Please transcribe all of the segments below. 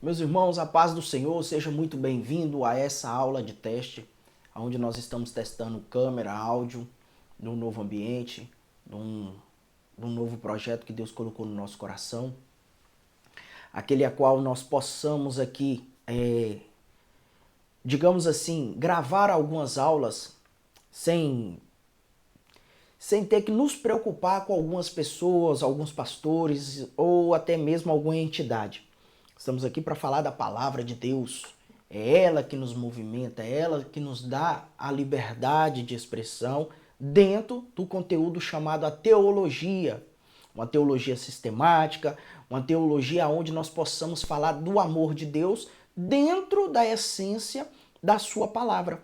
Meus irmãos, a paz do Senhor, seja muito bem-vindo a essa aula de teste, onde nós estamos testando câmera, áudio, num novo ambiente, num novo projeto que Deus colocou no nosso coração, aquele a qual nós possamos aqui, digamos assim, gravar algumas aulas sem ter que nos preocupar com algumas pessoas, alguns pastores ou até mesmo alguma entidade. Estamos aqui para falar da palavra de Deus. É ela que nos movimenta, é ela que nos dá a liberdade de expressão dentro do conteúdo chamado a teologia. Uma teologia sistemática, uma teologia onde nós possamos falar do amor de Deus dentro da essência da sua palavra.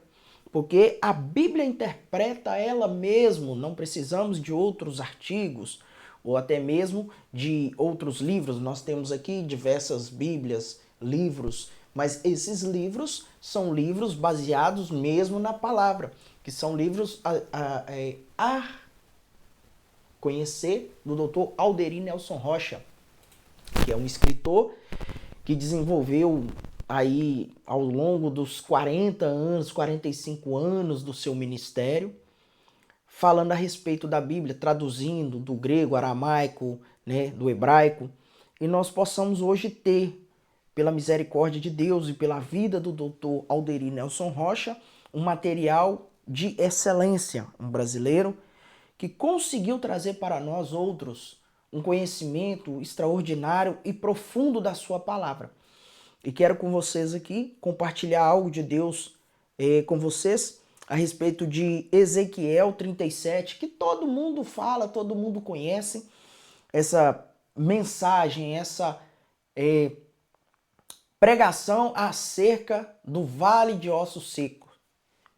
Porque a Bíblia interpreta ela mesmo, não precisamos de outros artigos ou até mesmo de outros livros. Nós temos aqui diversas Bíblias, livros, mas esses livros são livros baseados mesmo na palavra, que são livros a conhecer do Dr. Alderi Nelson Rocha, que é um escritor que desenvolveu aí ao longo dos 40 anos, 45 anos do seu ministério, falando a respeito da Bíblia, traduzindo do grego, aramaico, né, do hebraico, e nós possamos hoje ter, pela misericórdia de Deus e pela vida do Dr. Alderi Nelson Rocha, um material de excelência, um brasileiro que conseguiu trazer para nós outros um conhecimento extraordinário e profundo da sua palavra. E quero com vocês aqui compartilhar algo de Deus com vocês a respeito de Ezequiel 37, que todo mundo fala, todo mundo conhece, essa mensagem, essa pregação acerca do Vale de Ossos Secos.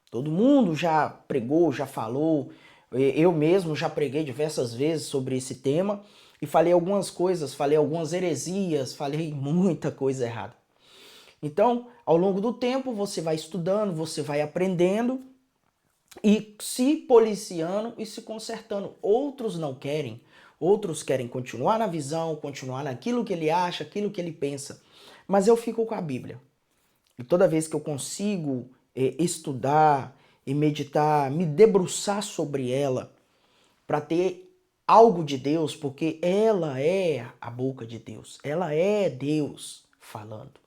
Todo mundo já pregou, já falou, eu mesmo já preguei diversas vezes sobre esse tema e falei algumas coisas, falei algumas heresias, falei muita coisa errada. Então, ao longo do tempo, você vai estudando, você vai aprendendo e se policiando e se consertando. Outros não querem, outros querem continuar na visão, continuar naquilo que ele acha, aquilo que ele pensa. Mas eu fico com a Bíblia. E toda vez que eu consigo estudar e meditar, me debruçar sobre ela, para ter algo de Deus, porque ela é a boca de Deus, ela é Deus falando.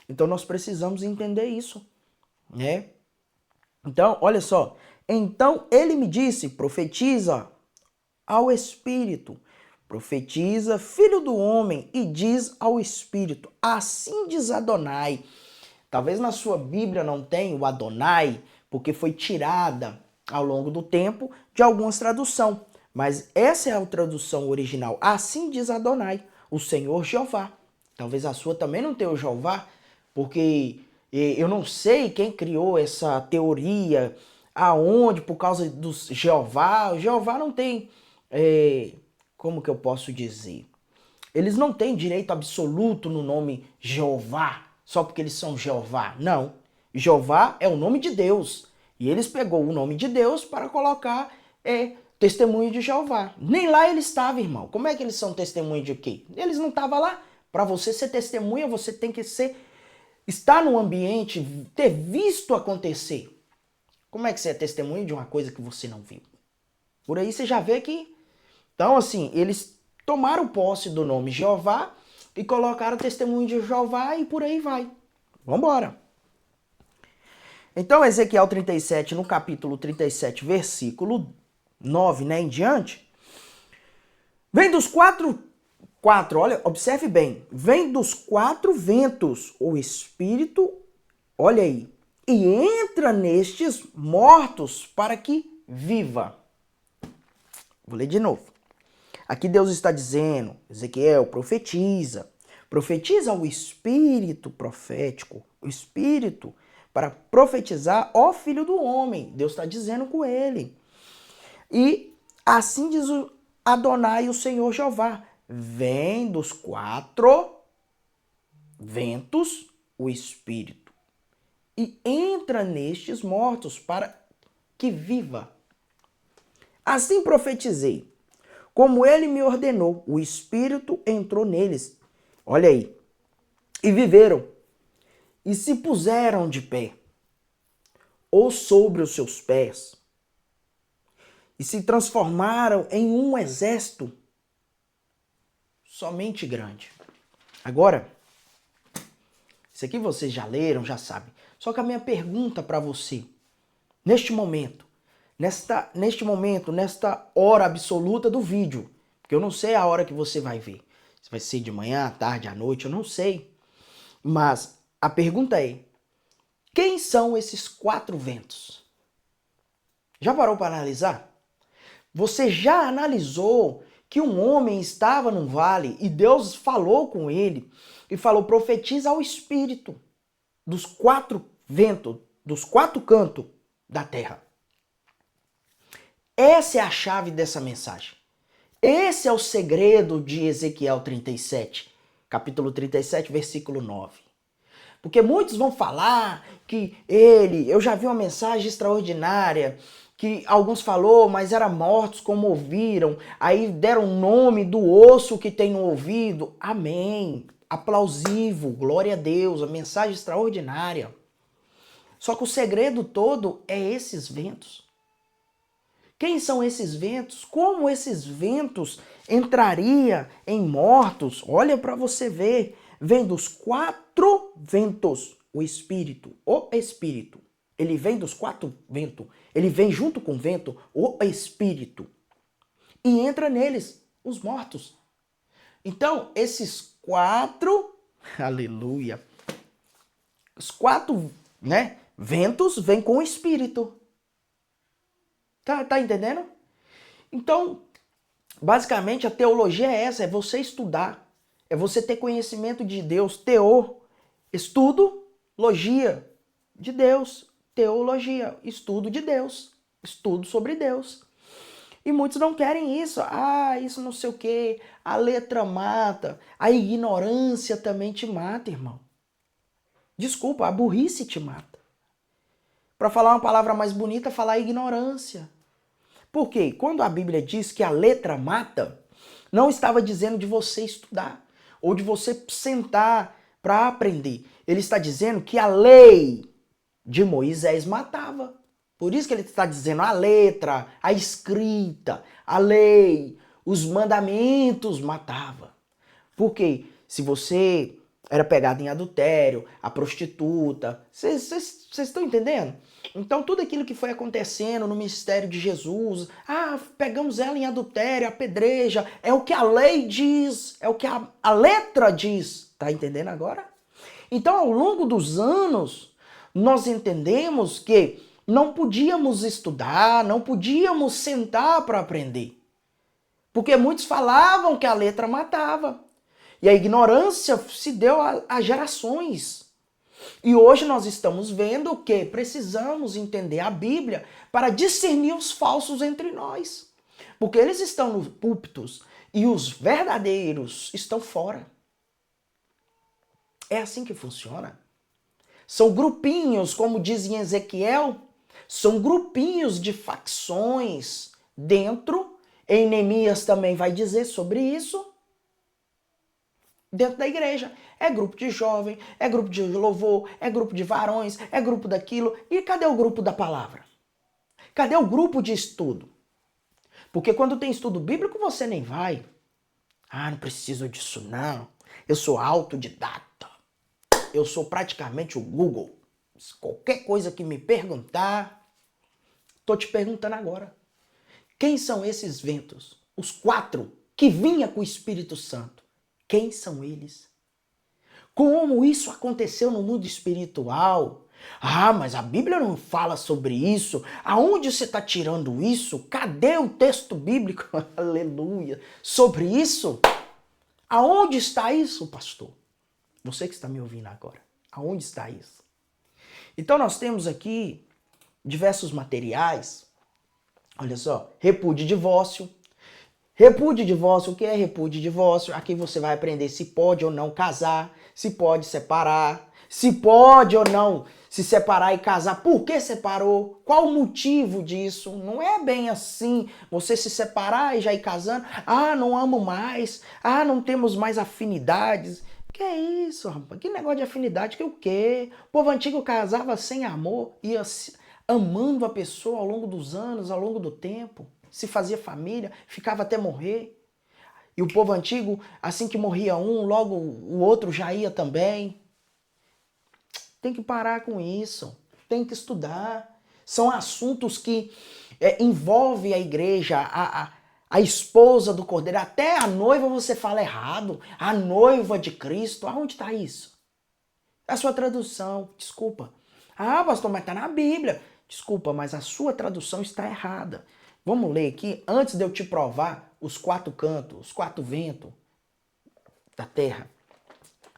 Então nós precisamos entender isso, né? Então, olha só. Então ele me disse, profetiza ao Espírito, profetiza, filho do homem, e diz ao Espírito, assim diz Adonai. Talvez na sua Bíblia não tenha o Adonai, porque foi tirada ao longo do tempo de algumas traduções. Mas essa é a tradução original. Assim diz Adonai, o Senhor Jeová. Talvez a sua também não tenha o Jeová, porque eu não sei quem criou essa teoria, aonde, por causa dos Jeová. O Jeová não tem, como que eu posso dizer? Eles não têm direito absoluto no nome Jeová, só porque eles são Jeová. Não. Jeová é o nome de Deus. E eles pegou o nome de Deus para colocar testemunho de Jeová. Nem lá ele estava, irmão. Como é que eles são testemunho de quê? Eles não estavam lá. Para você ser testemunha, você tem que estar no ambiente, ter visto acontecer. Como é que você é testemunha de uma coisa que você não viu? Por aí você já vê que... Então, assim, eles tomaram posse do nome Jeová e colocaram testemunho de Jeová e por aí vai. Vamos embora. Então, Ezequiel 37, no capítulo 37, versículo 9, né, em diante, vem dos quatro, olha, observe bem, vem dos quatro ventos o Espírito, olha aí, e entra nestes mortos para que viva. Vou ler de novo. Aqui Deus está dizendo, Ezequiel, profetiza o Espírito profético, o Espírito para profetizar, ó Filho do Homem. Deus está dizendo com ele. E assim diz o Adonai, o Senhor Jeová, vem dos quatro ventos o Espírito e entra nestes mortos para que viva. Assim profetizei, como ele me ordenou, o Espírito entrou neles. Olha aí. E viveram, e se puseram de pé, ou sobre os seus pés, e se transformaram em um exército somente grande. Agora, isso aqui vocês já leram, já sabem. Só que a minha pergunta para você, neste momento, nesta hora absoluta do vídeo, porque eu não sei a hora que você vai ver. Se vai ser de manhã, à tarde, à noite, eu não sei. Mas a pergunta é, quem são esses 4 ventos? Já parou para analisar? Você já analisou que um homem estava num vale e Deus falou com ele e falou, profetiza ao Espírito dos 4 ventos, dos 4 cantos da terra. Essa é a chave dessa mensagem. Esse é o segredo de Ezequiel 37, capítulo 37, versículo 9. Porque muitos vão falar que eu já vi uma mensagem extraordinária, que alguns falou, mas eram mortos como ouviram, aí deram o nome do osso que tem no ouvido. Amém. Aplausível, glória a Deus, a mensagem extraordinária. Só que o segredo todo é esses ventos. Quem são esses ventos? Como esses ventos entraria em mortos? Olha para você ver. Vem dos 4 ventos, o Espírito. Ele vem dos 4 ventos. Ele vem junto com o vento, o Espírito. E entra neles, os mortos. Então, esses 4, aleluia, os 4, ventos vêm com o Espírito. Tá entendendo? Então, basicamente a teologia é essa, é você estudar, é você ter conhecimento de Deus, estudo, logia de Deus, teologia, estudo de Deus, estudo sobre Deus. E muitos não querem isso, isso não sei o quê, a letra mata, a ignorância também te mata, irmão. Desculpa, a burrice te mata. Para falar uma palavra mais bonita, falar ignorância. Por quê? Quando a Bíblia diz que a letra mata, não estava dizendo de você estudar ou de você sentar para aprender. Ele está dizendo que a lei de Moisés matava. Por isso que ele está dizendo a letra, a escrita, a lei, os mandamentos matava. Por quê? Se você era pegado em adultério, a prostituta, vocês estão entendendo? Então tudo aquilo que foi acontecendo no ministério de Jesus, pegamos ela em adultério, apedreja, é o que a lei diz, é o que a letra diz. Tá entendendo agora? Então ao longo dos anos, nós entendemos que não podíamos estudar, não podíamos sentar para aprender. Porque muitos falavam que a letra matava. E a ignorância se deu a gerações. E hoje nós estamos vendo que precisamos entender a Bíblia para discernir os falsos entre nós. Porque eles estão nos púlpitos e os verdadeiros estão fora. É assim que funciona. São grupinhos, como diz em Ezequiel, são grupinhos de facções dentro. Em Neemias também vai dizer sobre isso. Dentro da igreja. É grupo de jovem, é grupo de louvor, é grupo de varões, é grupo daquilo. E cadê o grupo da palavra? Cadê o grupo de estudo? Porque quando tem estudo bíblico, você nem vai. Não preciso disso não. Eu sou autodidata. Eu sou praticamente o Google. Qualquer coisa que me perguntar, tô te perguntando agora. Quem são esses ventos? Os 4 que vinha com o Espírito Santo. Quem são eles? Como isso aconteceu no mundo espiritual? Mas a Bíblia não fala sobre isso. Aonde você está tirando isso? Cadê o texto bíblico? Aleluia. Sobre isso? Aonde está isso, pastor? Você que está me ouvindo agora. Aonde está isso? Então nós temos aqui diversos materiais. Olha só. Repúdio e divórcio. Repúdio e divórcio, o que é repúdio e divórcio? Aqui você vai aprender se pode ou não casar, se pode separar, se pode ou não se separar e casar, por que separou, qual o motivo disso? Não é bem assim, você se separar e já ir casando, não amo mais, não temos mais afinidades. Que é isso, rapaz? Que negócio de afinidade, que o quê? O povo antigo casava sem amor, ia amando a pessoa ao longo dos anos, ao longo do tempo, se fazia família, ficava até morrer. E o povo antigo, assim que morria um, logo o outro já ia também. Tem que parar com isso, tem que estudar. São assuntos que envolvem a igreja, a esposa do Cordeiro. Até a noiva você fala errado. A noiva de Cristo. Aonde está isso? A sua tradução, desculpa. Ah, pastor, mas está na Bíblia. Desculpa, mas a sua tradução está errada. Vamos ler aqui, antes de eu te provar os 4 cantos, os 4 ventos da terra.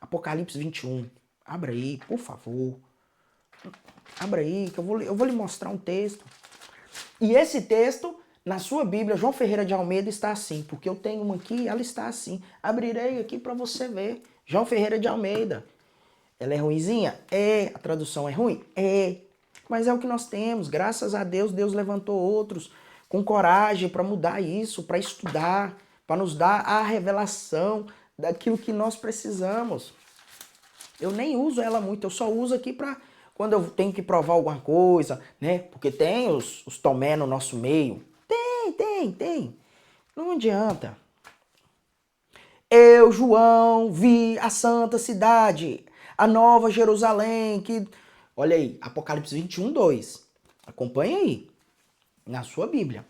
Apocalipse 21. Abra aí, por favor. Abra aí, que eu vou lhe mostrar um texto. E esse texto, na sua Bíblia, João Ferreira de Almeida, está assim, porque eu tenho uma aqui e ela está assim. Abrirei aqui para você ver. João Ferreira de Almeida. Ela é ruinzinha? É. A tradução é ruim? É. Mas é o que nós temos. Graças a Deus, Deus levantou outros com coragem para mudar isso, para estudar, para nos dar a revelação daquilo que nós precisamos. Eu nem uso ela muito, eu só uso aqui para quando eu tenho que provar alguma coisa, né? Porque tem os Tomé no nosso meio. Tem. Não adianta. Eu, João, vi a santa cidade, a nova Jerusalém, que... Olha aí, Apocalipse 21, 2. Acompanha aí, na sua Bíblia.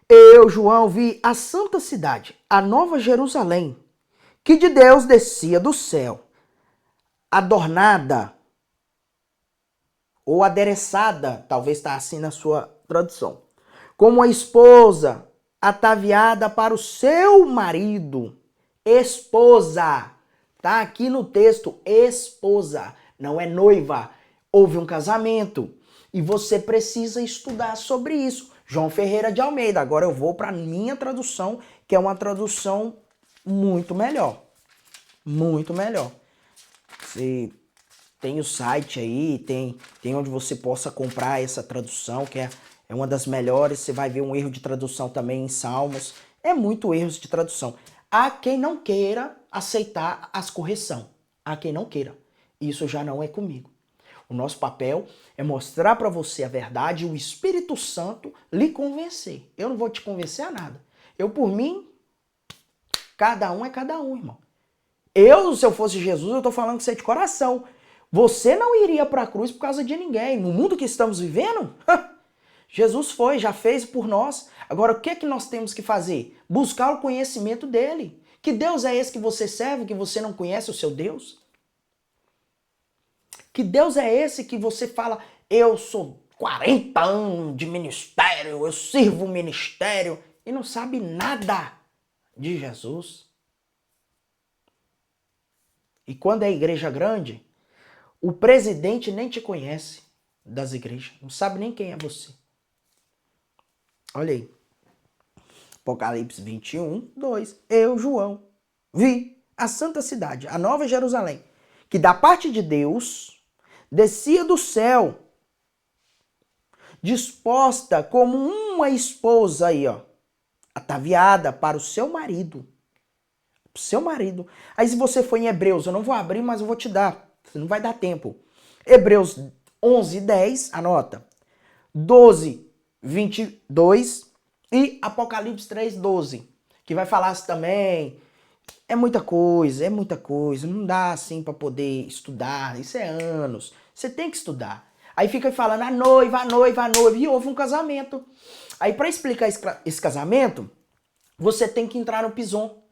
Eu, João, vi a santa cidade, a nova Jerusalém, que de Deus descia do céu, adornada ou adereçada, talvez está assim na sua tradução, como a esposa ataviada para o seu marido. Esposa, tá aqui no texto, esposa, não é noiva. Houve um casamento e você precisa estudar sobre isso. João Ferreira de Almeida. Agora eu vou para a minha tradução, que é uma tradução muito melhor. Muito melhor. Você tem o site aí, tem onde você possa comprar essa tradução, que é uma das melhores. Você vai ver um erro de tradução também em Salmos. É muito erros de tradução. Há quem não queira aceitar as correções. Há quem não queira. Isso já não é comigo. O nosso papel é mostrar para você a verdade e o Espírito Santo lhe convencer. Eu não vou te convencer a nada. Eu, por mim, cada um é cada um, irmão. Se eu fosse Jesus, eu tô falando com você de coração. Você não iria para a cruz por causa de ninguém. No mundo que estamos vivendo, Jesus foi, já fez por nós. Agora, o que é que nós temos que fazer? Buscar o conhecimento dele. Que Deus é esse que você serve, que você não conhece o seu Deus? Que Deus é esse que você fala, eu sou 40 anos de ministério, eu sirvo o ministério, e não sabe nada de Jesus? E quando é igreja grande, o presidente nem te conhece das igrejas, não sabe nem quem é você. Olha aí. Apocalipse 21, 2. Eu, João, vi a santa cidade, a nova Jerusalém, que da parte de Deus descia do céu, disposta como uma esposa aí, ó, ataviada para o seu marido. Seu marido. Aí se você for em Hebreus, eu não vou abrir, mas eu vou te dar. Não vai dar tempo. Hebreus 11, 10, anota. 12, 22 e Apocalipse 3, 12. Que vai falar assim também. É muita coisa. Não dá assim para poder estudar. Isso é anos. Você tem que estudar. Aí fica falando a noiva. E houve um casamento. Aí para explicar esse casamento, você tem que entrar no Pison,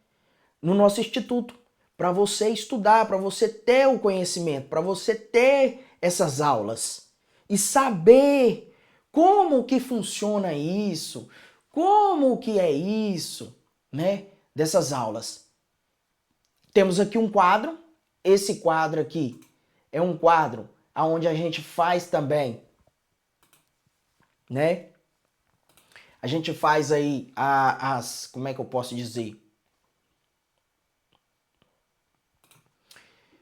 no nosso instituto, para você estudar, para você ter o conhecimento, para você ter essas aulas e saber como que funciona isso, como que é isso, né, dessas aulas. Temos aqui um quadro, esse quadro aqui é um quadro onde a gente faz também, né, a gente faz aí como é que eu posso dizer?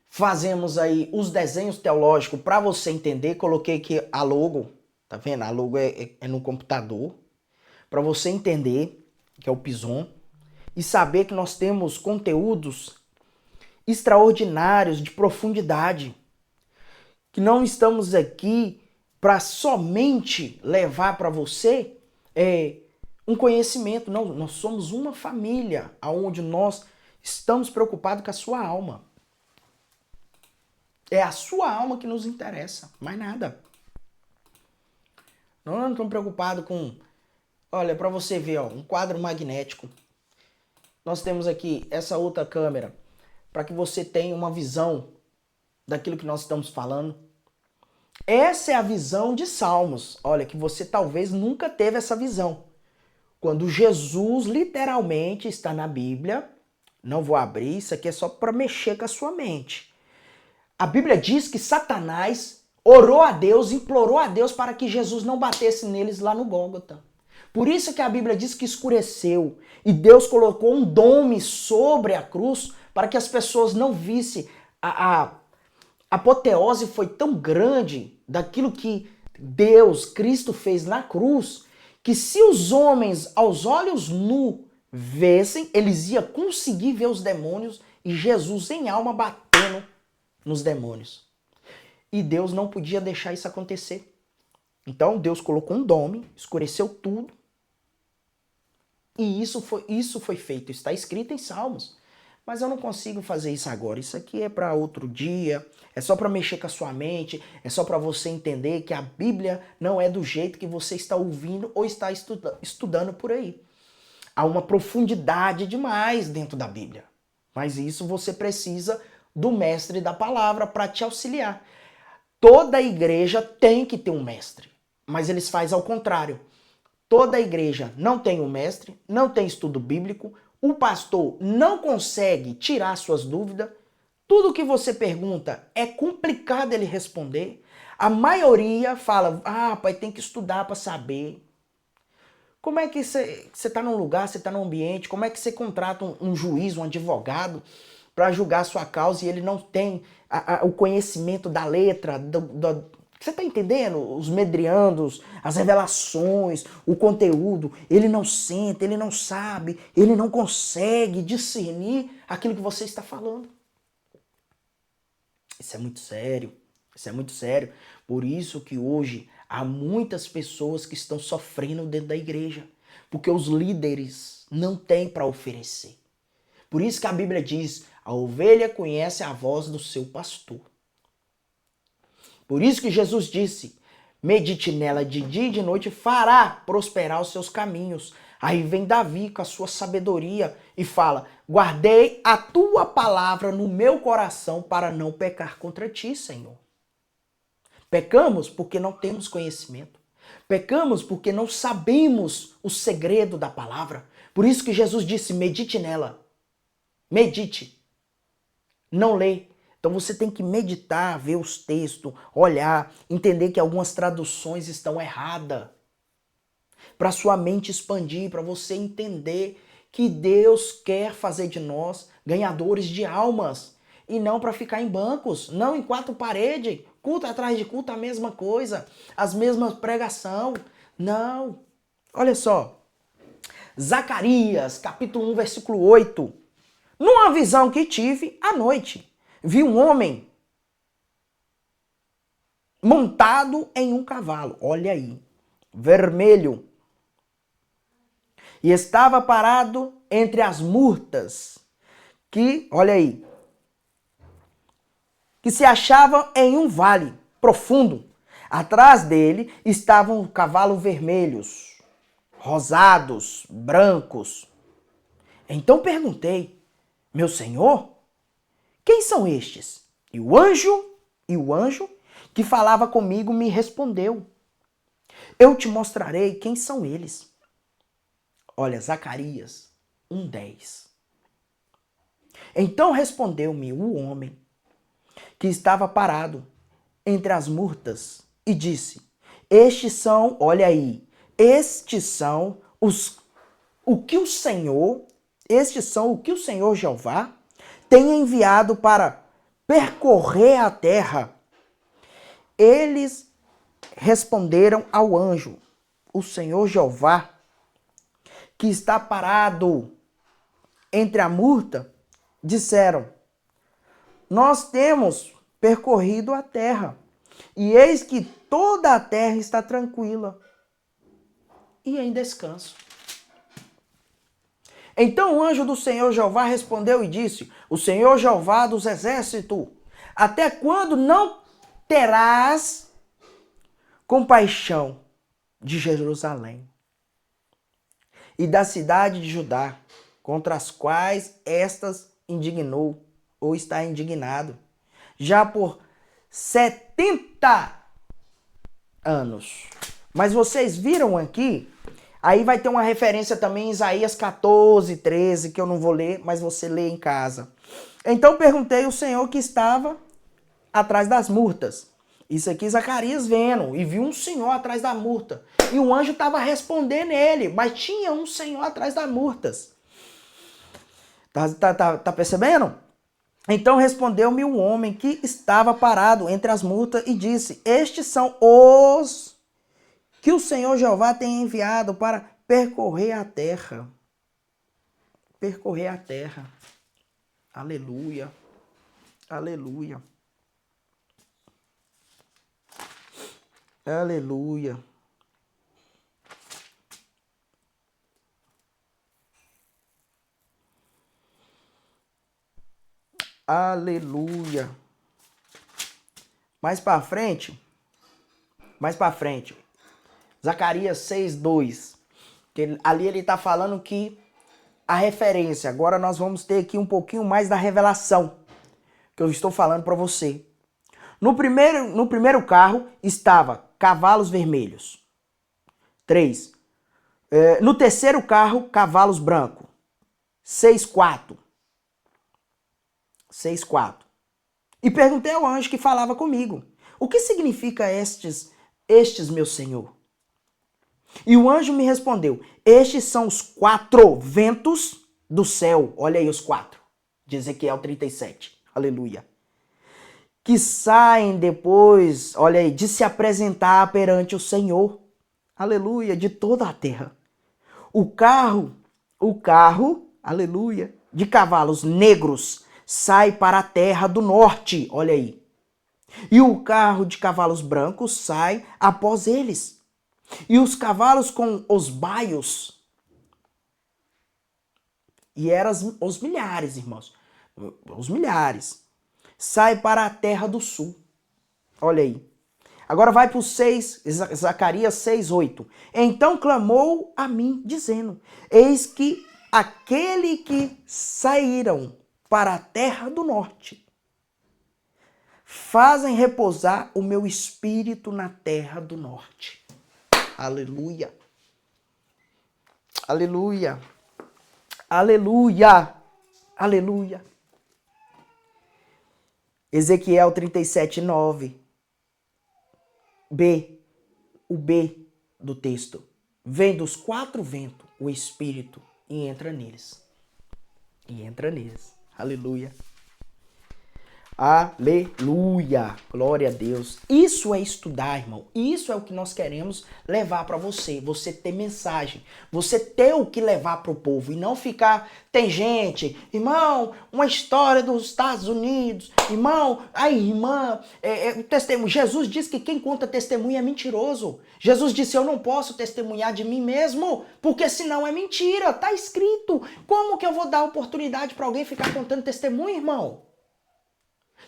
Fazemos aí os desenhos teológicos para você entender. Coloquei aqui a logo, tá vendo? A logo é no computador. Para você entender que é o Pison. E saber que nós temos conteúdos extraordinários, de profundidade. Que não estamos aqui para somente levar para você um conhecimento. Não, nós somos uma família onde nós estamos preocupados com a sua alma. É a sua alma que nos interessa, mais nada. Nós não estamos preocupados com... Olha, para você ver, ó, um quadro magnético. Nós temos aqui essa outra câmera para que você tenha uma visão daquilo que nós estamos falando. Essa é a visão de Salmos. Olha, que você talvez nunca teve essa visão. Quando Jesus literalmente está na Bíblia, não vou abrir, isso aqui é só para mexer com a sua mente. A Bíblia diz que Satanás orou a Deus, implorou a Deus para que Jesus não batesse neles lá no Gólgota. Por isso que a Bíblia diz que escureceu e Deus colocou um dome sobre a cruz para que as pessoas não vissem. A apoteose foi tão grande daquilo que Deus, Cristo fez na cruz, que se os homens aos olhos nu vissem, eles iam conseguir ver os demônios e Jesus em alma batendo nos demônios. E Deus não podia deixar isso acontecer. Então Deus colocou um dome, escureceu tudo. E isso foi feito, está escrito em Salmos. Mas eu não consigo fazer isso agora. Isso aqui é para outro dia, é só para mexer com a sua mente, é só para você entender que a Bíblia não é do jeito que você está ouvindo ou está estudando por aí. Há uma profundidade demais dentro da Bíblia. Mas isso você precisa do mestre da palavra para te auxiliar. Toda igreja tem que ter um mestre, mas eles fazem ao contrário. Toda igreja não tem um mestre, não tem estudo bíblico, o pastor não consegue tirar suas dúvidas, tudo que você pergunta é complicado ele responder. A maioria fala, pai, tem que estudar para saber. Como é que você está num lugar, você está num ambiente, como é que você contrata um juiz, um advogado para julgar a sua causa e ele não tem o conhecimento da letra, você está entendendo? Os medriandos, as revelações, o conteúdo, ele não sente, ele não sabe, ele não consegue discernir aquilo que você está falando. Isso é muito sério, isso é muito sério. Por isso que hoje há muitas pessoas que estão sofrendo dentro da igreja, porque os líderes não têm para oferecer. Por isso que a Bíblia diz, a ovelha conhece a voz do seu pastor. Por isso que Jesus disse, medite nela de dia e de noite, fará prosperar os seus caminhos. Aí vem Davi com a sua sabedoria e fala, guardei a tua palavra no meu coração para não pecar contra ti, Senhor. Pecamos porque não temos conhecimento. Pecamos porque não sabemos o segredo da palavra. Por isso que Jesus disse, medite nela. Medite. Não lê. Então você tem que meditar, ver os textos, olhar, entender que algumas traduções estão erradas. Para sua mente expandir, para você entender que Deus quer fazer de nós ganhadores de almas. E não para ficar em bancos, não em quatro paredes, culto atrás de culto, a mesma coisa, as mesmas pregação. Não. Olha só. Zacarias, capítulo 1, versículo 8. Numa visão que tive à noite, vi um homem montado em um cavalo, olha aí, vermelho, e estava parado entre as murtas, que, olha aí, que se achavam em um vale profundo. Atrás dele estavam cavalos vermelhos, rosados, brancos. Então perguntei, meu senhor, quem são estes? E o anjo que falava comigo me respondeu, eu te mostrarei quem são eles. Olha, Zacarias 1:10. Então respondeu-me o homem que estava parado entre as murtas e disse, estes são o que o Senhor Jeová tem enviado para percorrer a terra. Eles responderam ao anjo, o Senhor Jeová, que está parado entre a murta, disseram, nós temos percorrido a terra, e eis que toda a terra está tranquila e em descanso. Então o anjo do Senhor Jeová respondeu e disse: o Senhor Jeová dos exércitos, até quando não terás compaixão de Jerusalém e da cidade de Judá, contra as quais estas indignou ou está indignado, já por 70 anos. Mas vocês viram aqui, aí vai ter uma referência também em Isaías 14, 13, que eu não vou ler, mas você lê em casa. Então perguntei ao Senhor que estava atrás das murtas. Isso aqui Zacarias vendo, e viu um senhor atrás da murta. E o anjo estava respondendo ele, mas tinha um senhor atrás das murtas. Tá percebendo? Então respondeu-me um homem que estava parado entre as murtas e disse: estes são os que o Senhor Jeová tem enviado para percorrer a terra. Percorrer a terra. Aleluia. Aleluia. Aleluia. Aleluia. Mais para frente, Zacarias 6:2, que ali ele está falando que a referência, agora nós vamos ter aqui um pouquinho mais da revelação que eu estou falando para você. No primeiro carro estava cavalos vermelhos. 3. No terceiro carro, cavalos brancos. 6:4. E perguntei ao anjo que falava comigo: o que significa estes, meu Senhor? E o anjo me respondeu: estes são os 4 ventos do céu. Olha aí os 4. De Ezequiel 37. Aleluia. Que saem depois, olha aí, de se apresentar perante o Senhor. Aleluia, de toda a terra. O carro, aleluia, de cavalos negros sai para a terra do norte, olha aí. E o carro de cavalos brancos sai após eles. E os cavalos com os baios, e eram os milhares, irmãos, os milhares, sai para a terra do sul. Olha aí. Agora vai para o 6, Zacarias 6:8. Então clamou a mim, dizendo: eis que aquele que saíram para a terra do norte fazem repousar o meu espírito na terra do norte. Aleluia. Aleluia. Aleluia. Aleluia. Ezequiel 37:9. O B do texto. Vem dos 4 ventos o espírito e entra neles. Aleluia. Aleluia. Glória a Deus. Isso é estudar, irmão. Isso é o que nós queremos levar para você. Você ter mensagem. Você ter o que levar para o povo. E não ficar... Tem gente... Irmão, uma história dos Estados Unidos. Irmão, irmã... testemunho. Jesus disse que quem conta testemunho é mentiroso. Jesus disse: eu não posso testemunhar de mim mesmo, porque senão é mentira. Tá escrito. Como que eu vou dar oportunidade para alguém ficar contando testemunho, irmão?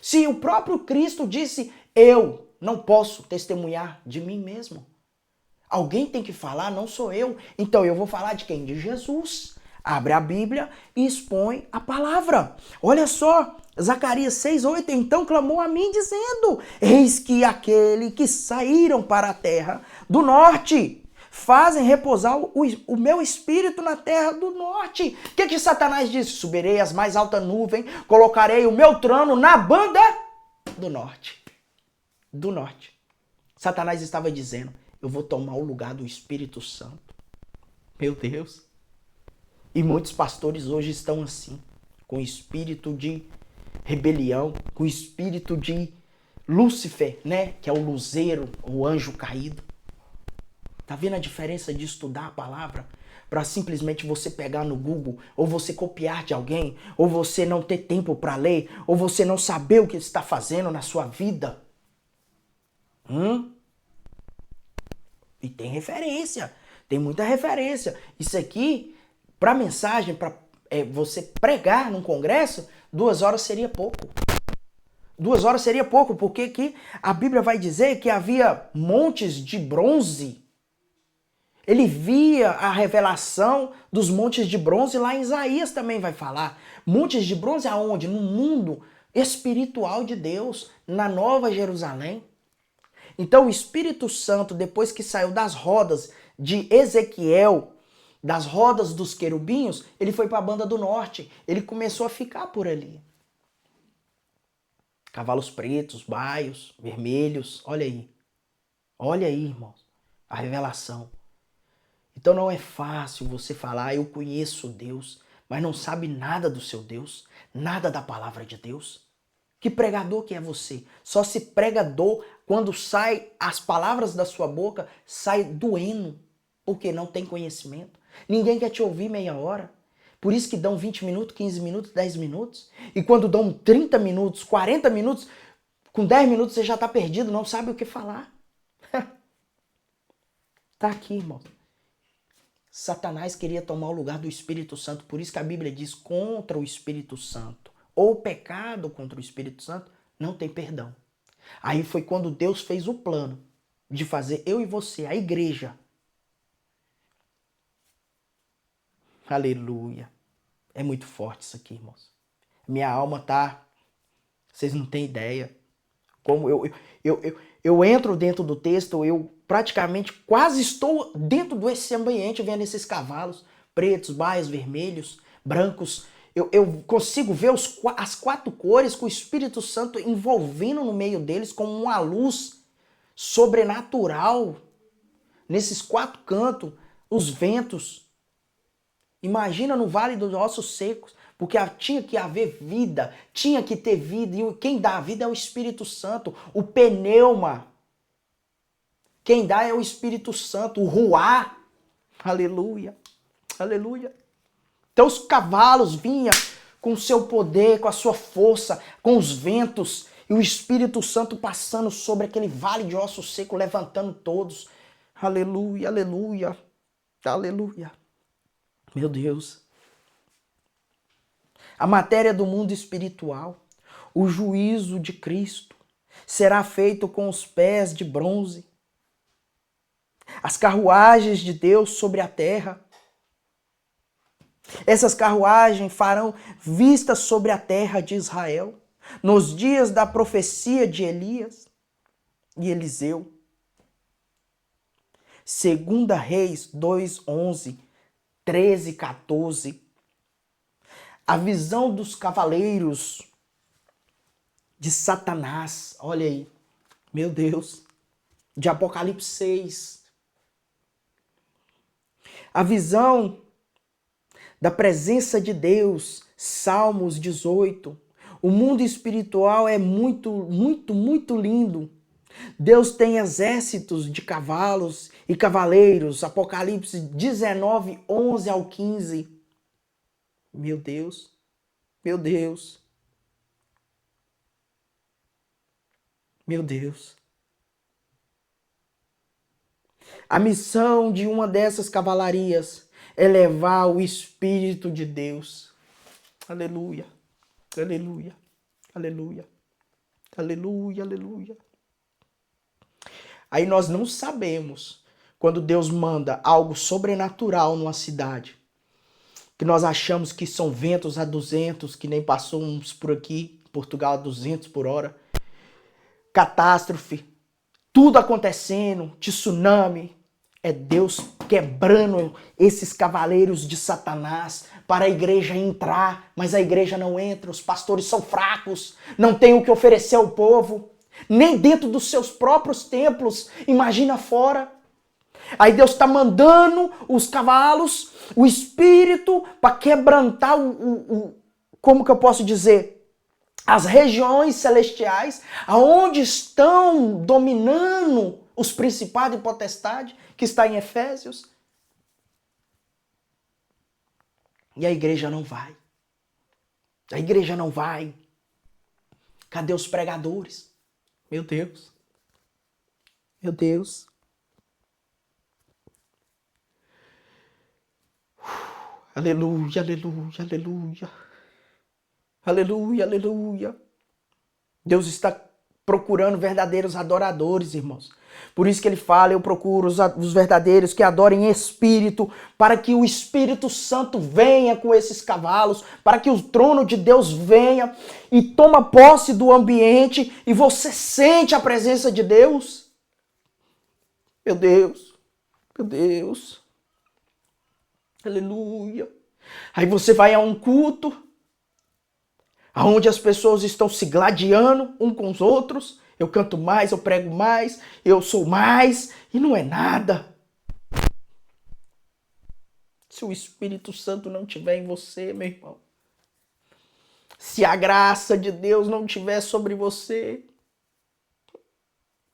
Se o próprio Cristo disse: eu não posso testemunhar de mim mesmo. Alguém tem que falar, não sou eu. Então eu vou falar de quem? De Jesus. Abre a Bíblia e expõe a palavra. Olha só, Zacarias 6:8. Então clamou a mim dizendo: eis que aquele que saíram para a terra do norte fazem repousar o meu espírito na terra do norte. O que Satanás disse? Subirei às mais altas nuvens, colocarei o meu trono na banda do norte. Do norte. Satanás estava dizendo: eu vou tomar o lugar do Espírito Santo. Meu Deus. E muitos pastores hoje estão assim, com espírito de rebelião, com espírito de Lúcifer, né? Que é o luzeiro, o anjo caído. Tá vendo a diferença de estudar a palavra? para simplesmente você pegar no Google, ou você copiar de alguém, ou você não ter tempo para ler, ou você não saber o que está fazendo na sua vida. E tem referência, tem muita referência. Isso aqui, para mensagem, para você pregar num congresso, 2 horas seria pouco. 2 horas seria pouco, porque aqui a Bíblia vai dizer que havia montes de bronze. Ele via a revelação dos montes de bronze, lá em Isaías também vai falar. Montes de bronze aonde? No mundo espiritual de Deus, na Nova Jerusalém. Então o Espírito Santo, depois que saiu das rodas de Ezequiel, das rodas dos querubinhos, ele foi para a banda do norte. Ele começou a ficar por ali. Cavalos pretos, baios, vermelhos, olha aí. Olha aí, irmãos, a revelação. Então não é fácil você falar, eu conheço Deus, mas não sabe nada do seu Deus, nada da palavra de Deus. Que pregador que é você? Só se pregador quando sai as palavras da sua boca, sai doendo, porque não tem conhecimento. Ninguém quer te ouvir meia hora. Por isso que dão 20 minutos, 15 minutos, 10 minutos. E quando dão 30 minutos, 40 minutos, com 10 minutos você já está perdido, não sabe o que falar. Tá aqui, irmão. Satanás queria tomar o lugar do Espírito Santo, por isso que a Bíblia diz contra o Espírito Santo, ou pecado contra o Espírito Santo, não tem perdão. Aí foi quando Deus fez o plano de fazer eu e você, a igreja. Aleluia. É muito forte isso aqui, irmãos. Minha alma tá... Vocês não têm ideia. Como eu entro dentro do texto, eu praticamente quase estou dentro desse ambiente, vendo esses cavalos pretos, baios, vermelhos, brancos. Eu consigo ver as 4 cores com o Espírito Santo envolvendo no meio deles como uma luz sobrenatural. Nesses 4 cantos, os ventos. Imagina no Vale dos Ossos Secos, porque tinha que haver vida, tinha que ter vida, e quem dá a vida é o Espírito Santo, o pneuma. Quem dá é o Espírito Santo, o ruá. Aleluia, aleluia. Então os cavalos vinham com o seu poder, com a sua força, com os ventos, e o Espírito Santo passando sobre aquele vale de ossos secos, levantando todos. Aleluia, aleluia, aleluia. Meu Deus. A matéria do mundo espiritual, o juízo de Cristo, será feito com os pés de bronze. As carruagens de Deus sobre a terra. Essas carruagens farão vistas sobre a terra de Israel, nos dias da profecia de Elias e Eliseu. 2 Reis 2:11, 13, 14. A visão dos cavaleiros de Satanás, olha aí, meu Deus, de Apocalipse 6. A visão da presença de Deus, Salmos 18. O mundo espiritual é muito, muito, muito lindo. Deus tem exércitos de cavalos e cavaleiros, Apocalipse 19, 11 ao 15. Meu Deus, meu Deus, meu Deus. A missão de uma dessas cavalarias é levar o Espírito de Deus. Aleluia, aleluia, aleluia, aleluia, aleluia. Aí nós não sabemos quando Deus manda algo sobrenatural numa cidade, que nós achamos que são ventos a 200, que nem passou uns por aqui, Portugal a 200 por hora. Catástrofe, tudo acontecendo, tsunami. É Deus quebrando esses cavaleiros de Satanás para a igreja entrar, mas a igreja não entra, os pastores são fracos, não tem o que oferecer ao povo, nem dentro dos seus próprios templos, imagina fora. Aí Deus está mandando os cavalos, o Espírito, para quebrantar como que eu posso dizer? As regiões celestiais, aonde estão dominando os principados e potestades, que está em Efésios. E a igreja não vai. A igreja não vai. Cadê os pregadores? Meu Deus. Meu Deus. Aleluia, aleluia, aleluia. Aleluia, aleluia. Deus está procurando verdadeiros adoradores, irmãos. Por isso que ele fala, eu procuro os verdadeiros que adorem em espírito, para que o Espírito Santo venha com esses cavalos, para que o trono de Deus venha e toma posse do ambiente e você sente a presença de Deus. Meu Deus, meu Deus. Aleluia. Aí você vai a um culto, onde as pessoas estão se gladiando um com os outros. Eu canto mais, eu prego mais, eu sou mais, e não é nada. Se o Espírito Santo não estiver em você, meu irmão, se a graça de Deus não estiver sobre você,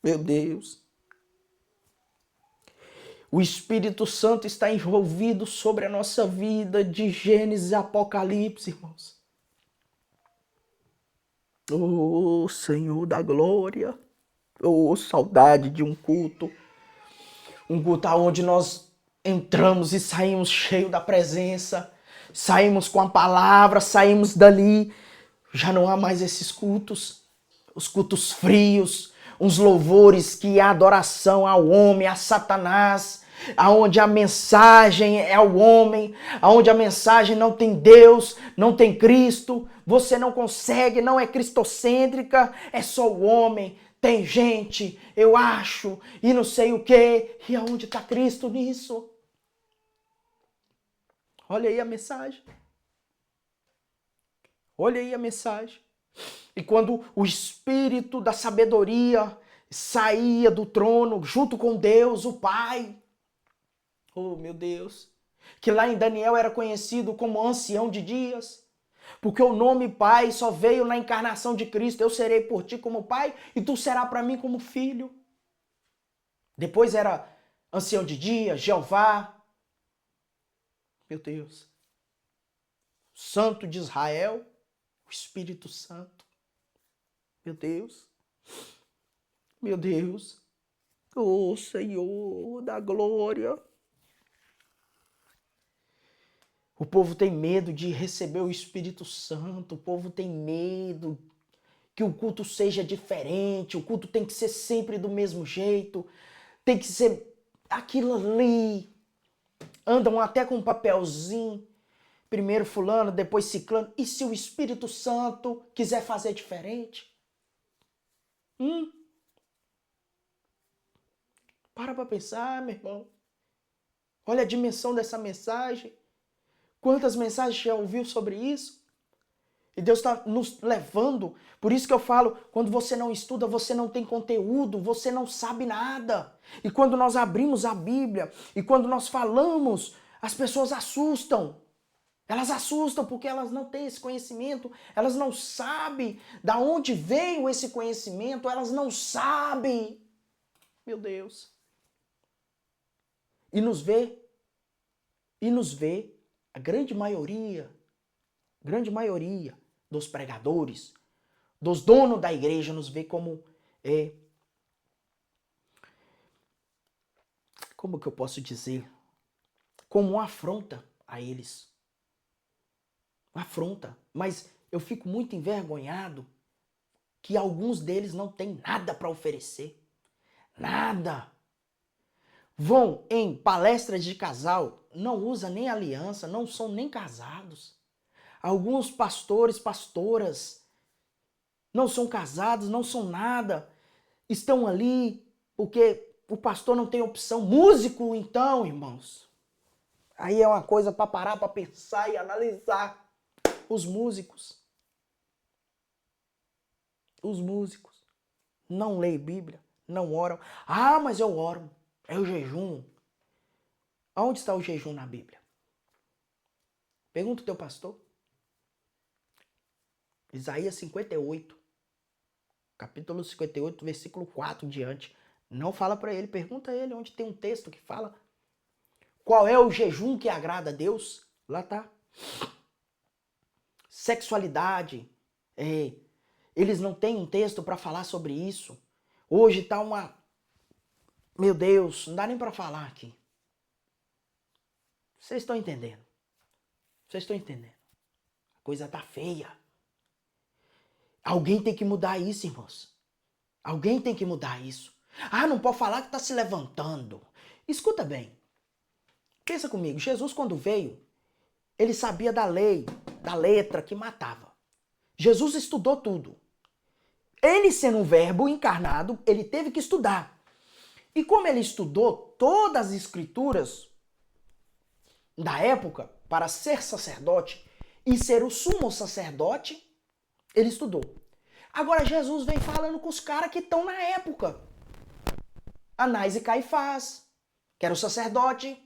meu Deus, o Espírito Santo está envolvido sobre a nossa vida de Gênesis e Apocalipse, irmãos. Oh, Senhor da glória. Oh, saudade de um culto. Um culto onde nós entramos e saímos cheio da presença. Saímos com a palavra, saímos dali. Já não há mais esses cultos. Os cultos frios. Uns louvores que é adoração ao homem, a Satanás. Aonde a mensagem é ao homem, aonde a mensagem não tem Deus, não tem Cristo, você não consegue, não é cristocêntrica, é só o homem, tem gente, eu acho, e não sei o quê, e aonde está Cristo nisso? Olha aí a mensagem. Olha aí a mensagem. E quando o Espírito da sabedoria saía do trono junto com Deus, o Pai, oh, meu Deus, que lá em Daniel era conhecido como ancião de dias, porque o nome Pai só veio na encarnação de Cristo. Eu serei por ti como pai e tu serás para mim como filho. Depois era ancião de dias, Jeová. Meu Deus. Santo de Israel, o Espírito Santo. Meu Deus. Meu Deus. Oh, Senhor da glória. O povo tem medo de receber o Espírito Santo, o povo tem medo que o culto seja diferente, o culto tem que ser sempre do mesmo jeito, tem que ser aquilo ali. Andam até com um papelzinho, primeiro fulano, depois ciclano. E se o Espírito Santo quiser fazer diferente? Para pensar, meu irmão. Olha a dimensão dessa mensagem. Quantas mensagens já ouviu sobre isso? E Deus está nos levando. Por isso que eu falo, quando você não estuda, você não tem conteúdo, você não sabe nada. E quando nós abrimos a Bíblia, e quando nós falamos, as pessoas assustam. Elas assustam porque elas não têm esse conhecimento, elas não sabem da onde veio esse conhecimento, elas não sabem. Meu Deus. E nos vê a grande maioria dos pregadores, dos donos da igreja, nos vê como como que eu posso dizer? Como uma afronta a eles. Uma afronta. Mas eu fico muito envergonhado que alguns deles não têm nada para oferecer. Nada. Vão em palestras de casal, não usam nem aliança, não são nem casados. Alguns pastores, pastoras, não são casados, não são nada. Estão ali porque o pastor não tem opção. Músico, então, irmãos. Aí é uma coisa para parar, para pensar e analisar. Os músicos. Os músicos não leem Bíblia, não oram. Ah, mas eu oro. É o jejum. Aonde está o jejum na Bíblia? Pergunta o teu pastor. Isaías 58. Capítulo 58, versículo 4 em diante. Não fala para ele, pergunta a ele onde tem um texto que fala qual é o jejum que agrada a Deus. Lá tá. Sexualidade, eles não têm um texto para falar sobre isso. Hoje tá uma... Meu Deus, não dá nem para falar aqui. Vocês estão entendendo? Vocês estão entendendo? A coisa tá feia. Alguém tem que mudar isso, irmãos. Alguém tem que mudar isso. Ah, não pode falar que está se levantando. Escuta bem. Pensa comigo. Jesus, quando veio, ele sabia da lei, da letra que matava. Jesus estudou tudo. Ele, sendo um verbo encarnado, ele teve que estudar. E como ele estudou todas as escrituras da época para ser sacerdote e ser o sumo sacerdote, ele estudou. Agora Jesus vem falando com os caras que estão na época. Anás e Caifás, que era o sacerdote.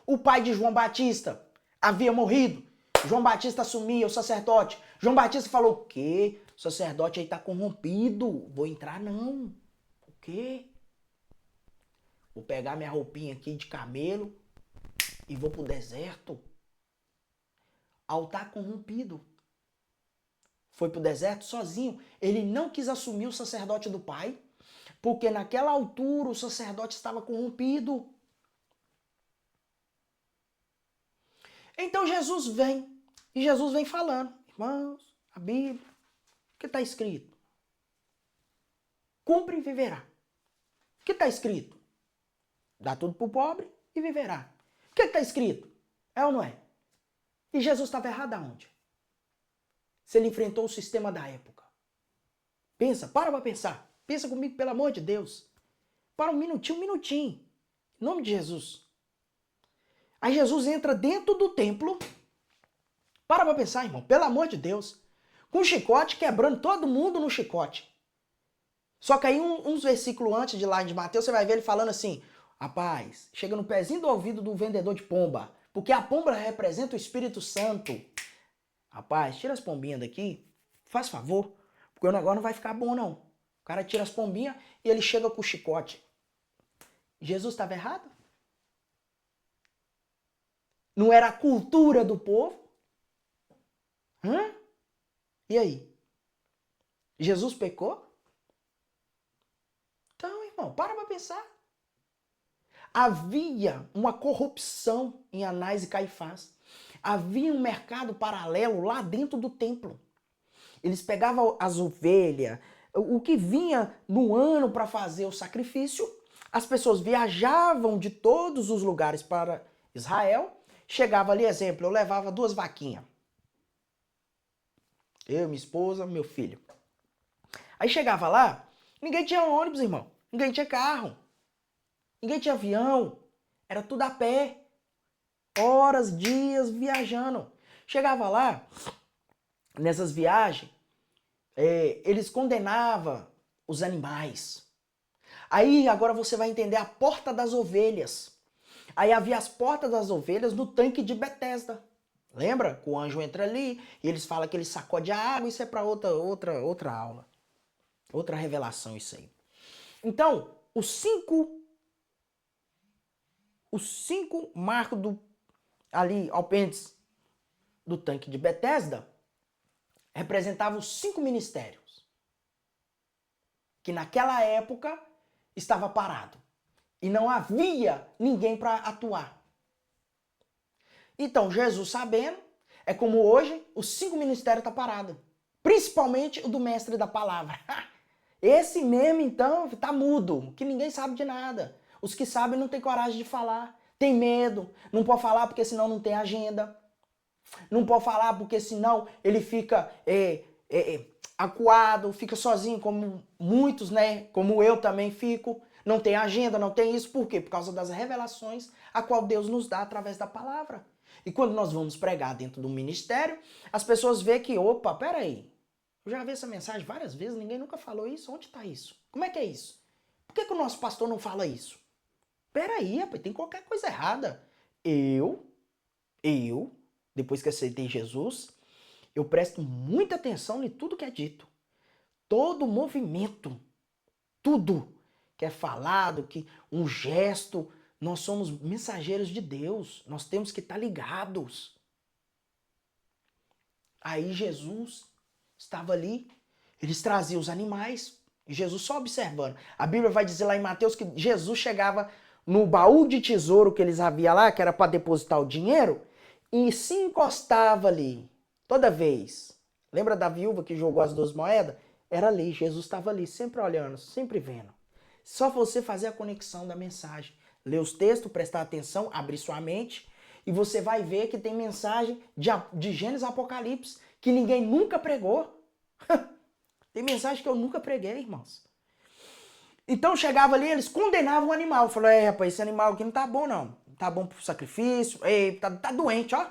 O pai de João Batista havia morrido. João Batista assumia o sacerdote. João Batista falou, o quê? O sacerdote aí tá corrompido. Vou entrar não. O quê? Vou pegar minha roupinha aqui de camelo e vou pro deserto. Altar corrompido. Foi pro deserto sozinho. Ele não quis assumir o sacerdote do pai, porque naquela altura o sacerdote estava corrompido. Então Jesus vem, e Jesus vem falando, irmãos, a Bíblia, o que está escrito? Cumpre e viverá. O que está escrito? Dá tudo para o pobre e viverá. O que está escrito? É ou não é? E Jesus estava errado aonde? Se ele enfrentou o sistema da época. Pensa, para pensar. Pensa comigo, pelo amor de Deus. Para um minutinho. Em nome de Jesus. Aí Jesus entra dentro do templo. Para pensar, irmão, pelo amor de Deus. Com um chicote, quebrando todo mundo no chicote. Só que aí uns versículos antes de lá de Mateus, você vai ver ele falando assim, rapaz, chega no pezinho do ouvido do vendedor de pomba, porque a pomba representa o Espírito Santo. Rapaz, tira as pombinhas daqui, faz favor, porque o negócio não vai ficar bom não. O cara tira as pombinhas e ele chega com o chicote. Jesus estava errado? Não era a cultura do povo? E aí? Jesus pecou? Então, irmão, para pensar. Havia uma corrupção em Anás e Caifás. Havia um mercado paralelo lá dentro do templo. Eles pegavam as ovelhas, o que vinha no ano para fazer o sacrifício. As pessoas viajavam de todos os lugares para Israel. Chegava ali, exemplo, eu levava 2 vaquinhas. Eu, minha esposa, meu filho. Aí chegava lá, ninguém tinha ônibus, irmão. Ninguém tinha carro. Ninguém tinha avião. Era tudo a pé. Horas, dias viajando. Chegava lá, nessas viagens, eles condenavam os animais. Aí agora você vai entender a porta das ovelhas. Aí havia as portas das ovelhas no tanque de Betesda. Lembra? Que o anjo entra ali e eles falam que ele sacode a água. Isso é para outra aula. Outra revelação isso aí. Então, os cinco marcos ali ao pêndice do tanque de Betesda representavam os 5 ministérios que naquela época estava parado e não havia ninguém para atuar. Então Jesus sabendo, é como hoje os 5 ministérios estão parados, principalmente o do mestre da palavra. Esse mesmo então está mudo, que ninguém sabe de nada. Os que sabem não têm coragem de falar, tem medo, não pode falar porque senão não tem agenda. Não pode falar porque senão ele fica acuado, fica sozinho, como muitos, né? Como eu também fico. Não tem agenda, não tem isso. Por quê? Por causa das revelações a qual Deus nos dá através da palavra. E quando nós vamos pregar dentro do ministério, as pessoas veem que, opa, peraí, eu já vi essa mensagem várias vezes, ninguém nunca falou isso. Onde está isso? Como é que é isso? Por que o nosso pastor não fala isso? Peraí, rapaz, tem qualquer coisa errada. Eu, depois que aceitei Jesus, eu presto muita atenção em tudo que é dito. Todo movimento, tudo que é falado, que um gesto, nós somos mensageiros de Deus. Nós temos que estar ligados. Aí Jesus estava ali, eles traziam os animais, e Jesus só observando. A Bíblia vai dizer lá em Mateus que Jesus chegava no baú de tesouro que eles haviam lá, que era para depositar o dinheiro, e se encostava ali, toda vez. Lembra da viúva que jogou as 2 moedas? Era ali, Jesus estava ali, sempre olhando, sempre vendo. Só você fazer a conexão da mensagem. Ler os textos, prestar atenção, abrir sua mente, e você vai ver que tem mensagem de Gênesis Apocalipse que ninguém nunca pregou. Tem mensagem que eu nunca preguei, irmãos. Então chegava ali, eles condenavam o animal. Falaram, rapaz, esse animal aqui não tá bom não. Não tá bom pro sacrifício, tá doente, ó.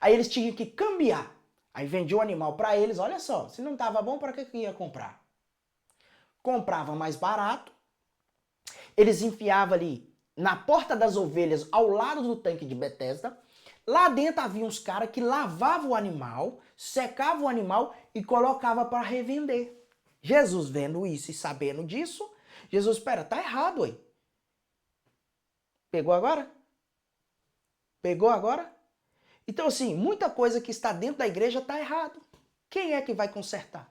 Aí eles tinham que cambiar. Aí vendia o animal para eles, olha só, se não tava bom, para que ia comprar? Comprava mais barato, eles enfiavam ali na porta das ovelhas, ao lado do tanque de Betesda. Lá dentro havia uns caras que lavavam o animal, secavam o animal e colocavam para revender. Jesus vendo isso e sabendo disso, Jesus, espera, tá errado aí. Pegou agora? Pegou agora? Então, assim, muita coisa que está dentro da igreja está errado. Quem é que vai consertar?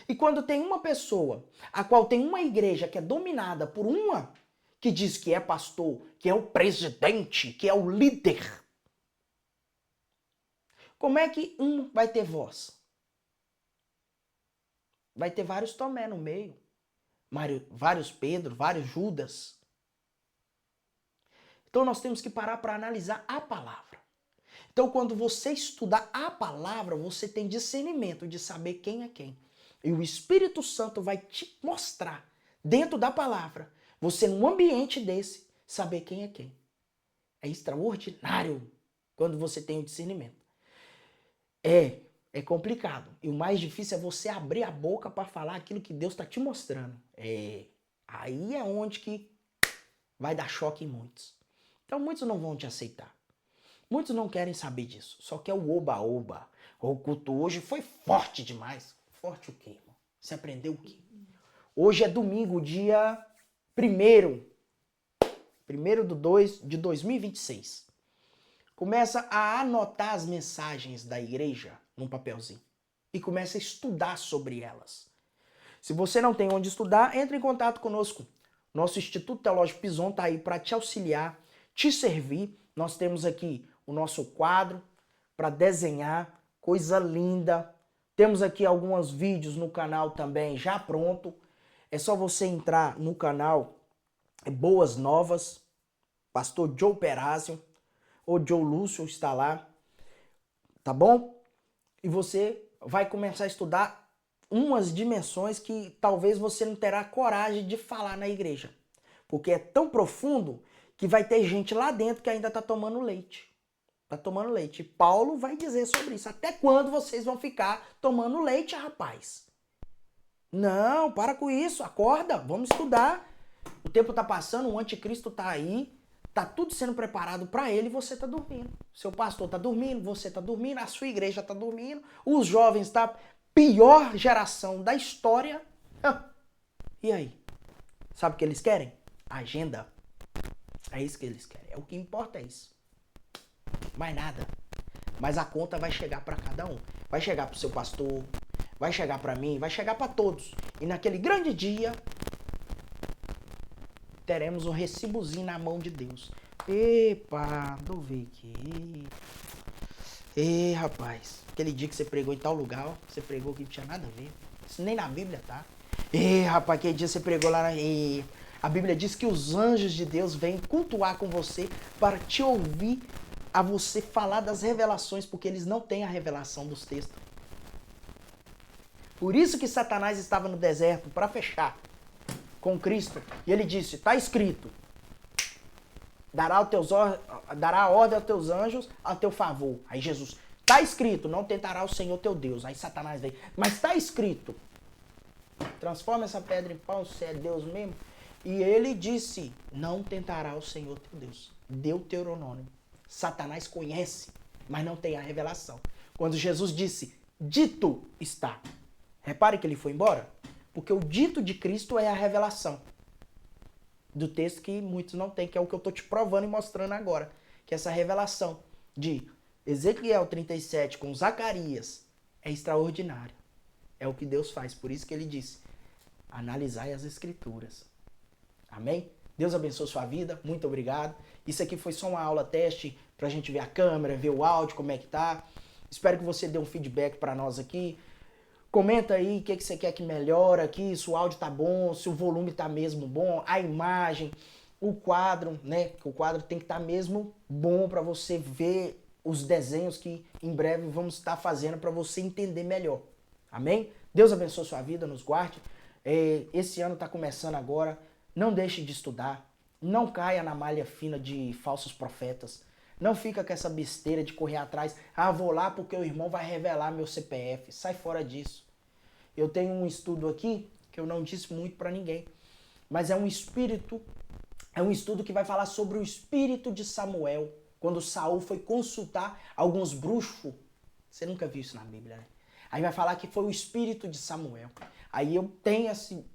E quando tem uma pessoa, a qual tem uma igreja que é dominada por uma que diz que é pastor, que é o presidente, que é o líder, como é que um vai ter voz? Vai ter vários Tomé no meio, vários Pedro, vários Judas. Então nós temos que parar para analisar a palavra. Então quando você estudar a palavra, você tem discernimento de saber quem é quem. E o Espírito Santo vai te mostrar, dentro da palavra, você num ambiente desse, saber quem é quem. É extraordinário quando você tem o discernimento. É complicado. E o mais difícil é você abrir a boca para falar aquilo que Deus está te mostrando. Aí é onde que vai dar choque em muitos. Então muitos não vão te aceitar. Muitos não querem saber disso. Só quer o oba-oba. O culto hoje foi forte demais. Forte o quê, irmão? Você aprendeu o quê? Hoje é domingo, dia 1º de 2 de 2026. Começa a anotar as mensagens da igreja num papelzinho. E começa a estudar sobre elas. Se você não tem onde estudar, entre em contato conosco. Nosso Instituto Teológico Pison está aí para te auxiliar, te servir. Nós temos aqui o nosso quadro para desenhar, coisa linda. Temos aqui alguns vídeos no canal também já pronto. É só você entrar no canal Boas Novas, Pastor Joe Perazio, ou Joe Lúcio está lá, tá bom? E você vai começar a estudar umas dimensões que talvez você não terá coragem de falar na igreja. Porque é tão profundo que vai ter gente lá dentro que ainda está tomando leite. Tá tomando leite. E Paulo vai dizer sobre isso. Até quando vocês vão ficar tomando leite, rapaz? Não, para com isso. Acorda, vamos estudar. O tempo tá passando, o anticristo tá aí. Tá tudo sendo preparado para ele e você tá dormindo. Seu pastor tá dormindo, você tá dormindo, a sua igreja tá dormindo. Os jovens tá pior geração da história. E aí? Sabe o que eles querem? Agenda. É isso que eles querem. O que importa é isso. Mais nada. Mas a conta vai chegar para cada um. Vai chegar para o seu pastor, vai chegar para mim, vai chegar para todos. E naquele grande dia, teremos um recibozinho na mão de Deus. Epa, deixa eu ver aqui. Rapaz, aquele dia que você pregou em tal lugar, ó, você pregou que não tinha nada a ver. Isso nem na Bíblia tá. Rapaz, aquele dia você pregou lá na... A Bíblia diz que os anjos de Deus vêm cultuar com você para te ouvir, a você falar das revelações, porque eles não têm a revelação dos textos. Por isso que Satanás estava no deserto, para fechar com Cristo. E ele disse, está escrito, dará ordem aos teus anjos a teu favor. Aí Jesus, está escrito, não tentará o Senhor teu Deus. Aí Satanás veio, mas está escrito, transforma essa pedra em pão, se é Deus mesmo. E ele disse, não tentará o Senhor teu Deus. Deuteronômio. Satanás conhece, mas não tem a revelação. Quando Jesus disse, dito está. Repare que ele foi embora. Porque o dito de Cristo é a revelação do texto que muitos não têm, que é o que eu estou te provando e mostrando agora. Que é essa revelação de Ezequiel 37 com Zacarias é extraordinário. É o que Deus faz. Por isso que ele disse, analisai as escrituras. Amém? Deus abençoe sua vida. Muito obrigado. Isso aqui foi só uma aula teste pra gente ver a câmera, ver o áudio, como é que tá. Espero que você dê um feedback para nós aqui. Comenta aí o que você quer que melhore aqui, se o áudio tá bom, se o volume tá mesmo bom, a imagem, o quadro, né? Que o quadro tem que estar mesmo bom para você ver os desenhos que em breve vamos estar fazendo para você entender melhor. Amém? Deus abençoe sua vida, nos guarde. Esse ano está começando agora. Não deixe de estudar. Não caia na malha fina de falsos profetas. Não fica com essa besteira de correr atrás. Ah, vou lá porque o irmão vai revelar meu CPF. Sai fora disso. Eu tenho um estudo aqui que eu não disse muito para ninguém. Mas é um estudo que vai falar sobre o espírito de Samuel. Quando Saul foi consultar alguns bruxos. Você nunca viu isso na Bíblia, né? Aí vai falar que foi o espírito de Samuel. Aí eu tenho esse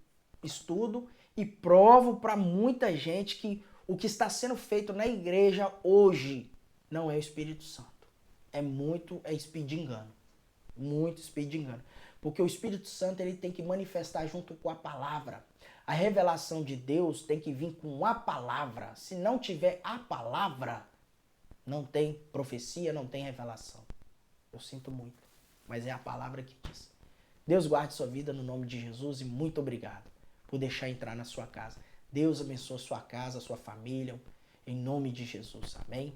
estudo e provo para muita gente que o que está sendo feito na igreja hoje não é o Espírito Santo. É espírito de engano. Muito espírito de engano. Porque o Espírito Santo ele tem que manifestar junto com a palavra. A revelação de Deus tem que vir com a palavra. Se não tiver a palavra, não tem profecia, não tem revelação. Eu sinto muito, mas é a palavra que diz. Deus guarde sua vida no nome de Jesus e muito obrigado por deixar entrar na sua casa. Deus abençoe sua casa, sua família, em nome de Jesus. Amém?